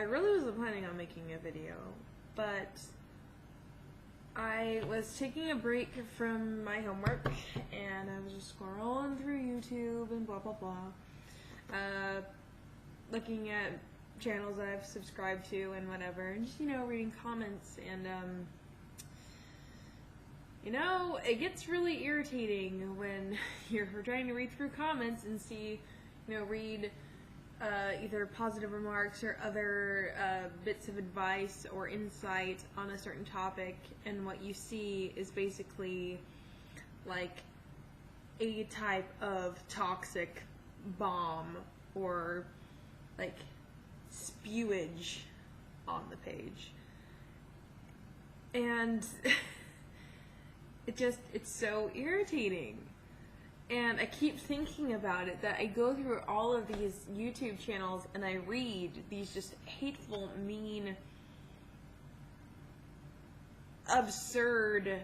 really wasn't planning on making a video, but I was taking a break from my homework, and I was just scrolling through YouTube and blah blah blah, looking at channels that I've subscribed to and whatever, and just, reading comments, and it gets really irritating when you're trying to read through comments and see, read either positive remarks or other bits of advice or insight on a certain topic, and what you see is basically like a type of toxic bomb or like spewage on the page. And it's so irritating. And I keep thinking about it, that I go through all of these YouTube channels and I read these just hateful, mean, absurd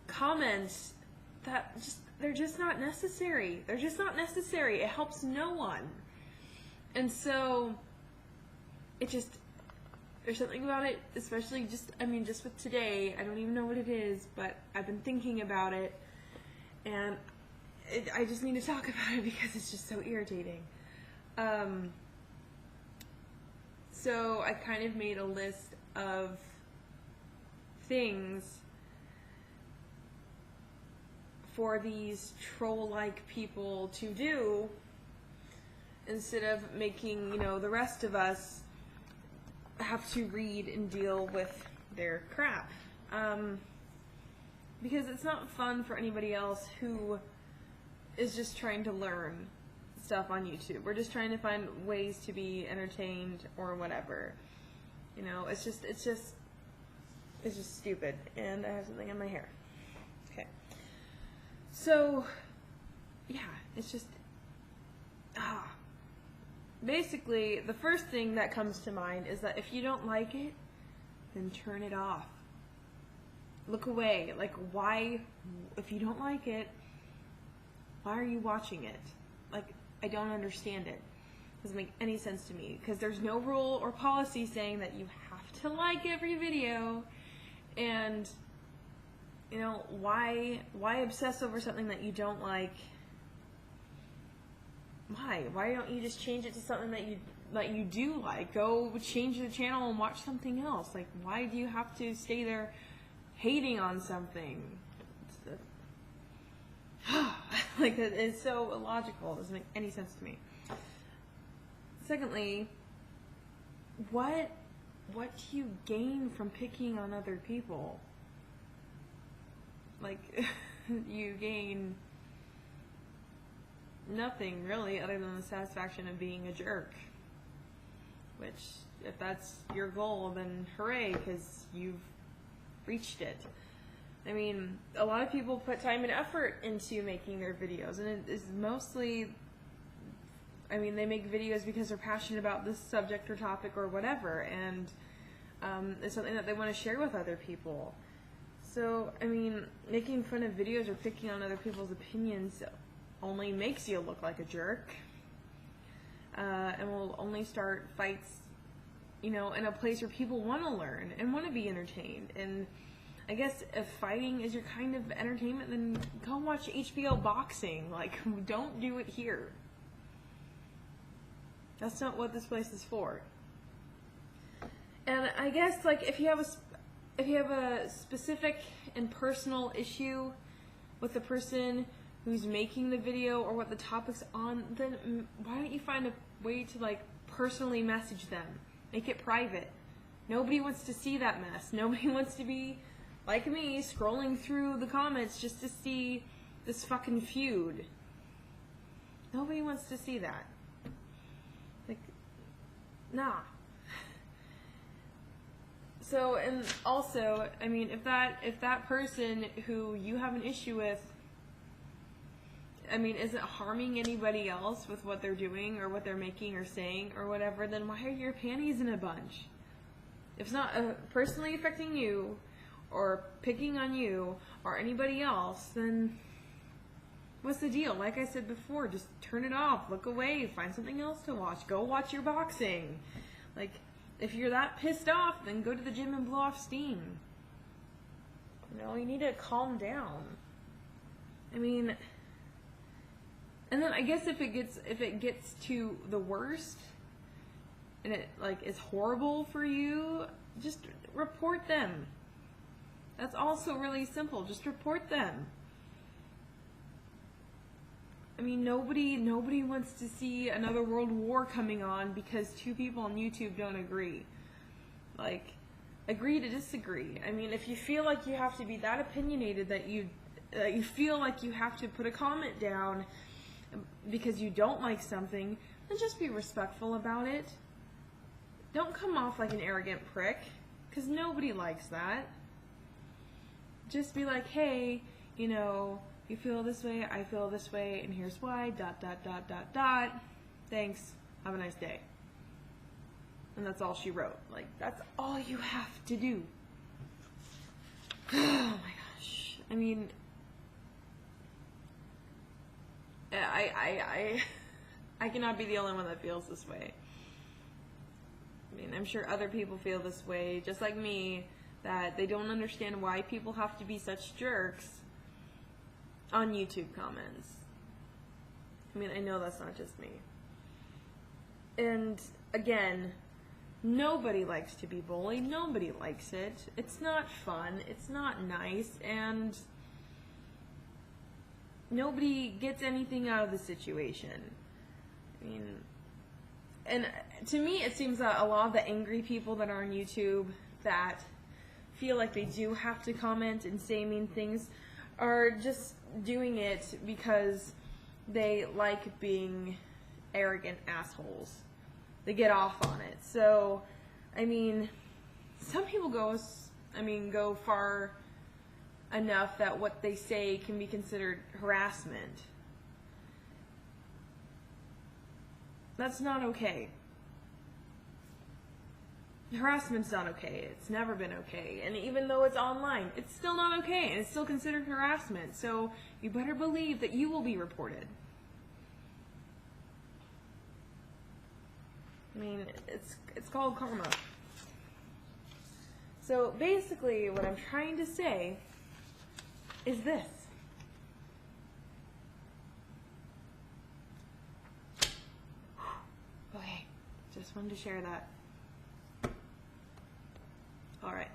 comments that they're just not necessary. They're just not necessary. It helps no one. And so there's something about it, especially just with today. I don't even know what it is, but I've been thinking about it, and I just need to talk about it because it's just so irritating. So I kind of made a list of things for these troll-like people to do instead of making, the rest of us have to read and deal with their crap. Because it's not fun for anybody else who is just trying to learn stuff on YouTube. We're just trying to find ways to be entertained or whatever. It's just stupid. And I have something in my hair. Okay. So, yeah, it's just, basically, the first thing that comes to mind is that if you don't like it, then turn it off. Look away. Like, why, if you don't like it, why are you watching it? Like, I don't understand it. It doesn't make any sense to me, because there's no rule or policy saying that you have to like every video, and, why obsess over something that you don't like? Why don't you just change it to something that you do like? Go change the channel and watch something else. Like, why do you have to stay there hating on something? Like, it's so illogical. It doesn't make any sense to me. Secondly, what do you gain from picking on other people? Like, you gain nothing really other than the satisfaction of being a jerk, which, if that's your goal, then hooray, because you've reached it. I mean, a lot of people put time and effort into making their videos, and it is mostly, they make videos because they're passionate about this subject or topic or whatever, and it's something that they want to share with other people. So, making fun of videos or picking on other people's opinions only makes you look like a jerk, and will only start fights, in a place where people want to learn and want to be entertained. And I guess if fighting is your kind of entertainment, then go watch HBO boxing. Like, don't do it here. That's not what this place is for. And I guess, like, if you have a specific and personal issue with the person who's making the video or what the topic's on, then why don't you find a way to, like, personally message them? Make it private. Nobody wants to see that mess. Nobody wants to be, like me, scrolling through the comments just to see this fucking feud. Nobody wants to see that. Like, nah. So, and also, if that person who you have an issue with, isn't harming anybody else with what they're doing or what they're making or saying or whatever, then why are your panties in a bunch? If it's not personally affecting you or picking on you or anybody else, then what's the deal? Like I said before, just turn it off, look away, find something else to watch, go watch your boxing. Like, if you're that pissed off, then go to the gym and blow off steam. You know, you need to calm down. I mean, and then I guess if it gets to the worst, and it like is horrible for you, just report them. That's also really simple. Just report them. I mean, nobody wants to see another world war coming on because two people on YouTube don't agree. Like, agree to disagree. I mean, if you feel like you have to be that opinionated that you feel like you have to put a comment down because you don't like something, then just be respectful about it. Don't come off like an arrogant prick, because nobody likes that. Just be like, hey, you know, you feel this way, I feel this way, and here's why, ... Thanks, have a nice day. And that's all she wrote. Like, that's all you have to do. Oh my gosh. I mean, I cannot be the only one that feels this way. I mean, I'm sure other people feel this way, just like me, that they don't understand why people have to be such jerks on YouTube comments. I mean, I know that's not just me. And again, nobody likes to be bullied. Nobody likes it. It's not fun. It's not nice. And nobody gets anything out of the situation. I mean, and to me, it seems that a lot of the angry people that are on YouTube that feel like they do have to comment and say mean things are just doing it because they like being arrogant assholes. They get off on it. So, I mean, some people go far enough that what they say can be considered harassment. That's not okay. Harassment's not okay. It's never been okay. And even though it's online, it's still not okay. And it's still considered harassment. So you better believe that you will be reported. I mean, it's called karma. So basically what I'm trying to say is this. Okay, just wanted to share that. All right.